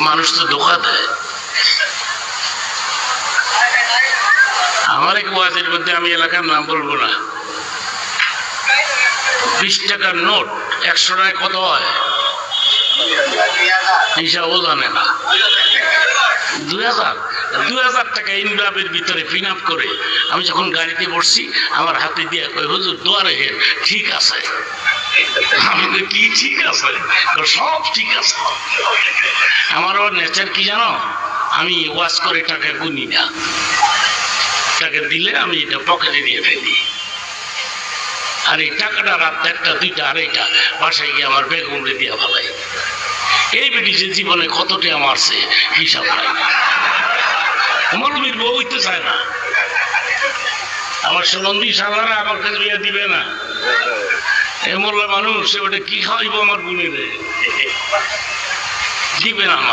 মানুষ তো ধোকা দেয়। আমার এক ওয়াজের মধ্যে, আমি এলাকার নাম বলবো না, 20 টাকার নোট 100 টাকায় কত হয় হিসাবও জানে না। 2000 টাকা ইনভাবের ভিতরে পিন আপ করে আমি যখন গাড়িতে বসছি, আমার হাতে দিয়ে কই, হুজুর দোয়া রেখেন, ঠিক আছে। আমি কি ঠিক আছে? সব ঠিক আছে। আমার ওর নেচার কি জানো, আমি ওয়াশ করে টাকা গুনি না, টাকা দিলে আমি এটা পকেটে দিয়ে ফেলি, আর এই টাকাটা রাত 1টা 2টা 2:30 বাসায় গিয়ে আমার বেগমরে দিয়ে ভালাই। এই বেটি যে জীবনে কতটা মারছে হিসাব নাই। মৌলবীর বউ হইতে চায় না, আমার সুনন্দী সালারা আমাকে বিয়ে দিবে না। এ মোল্লা মানুষ, ওটা কি খাওয়াইবো আমার বোনের, দিবে না আমার।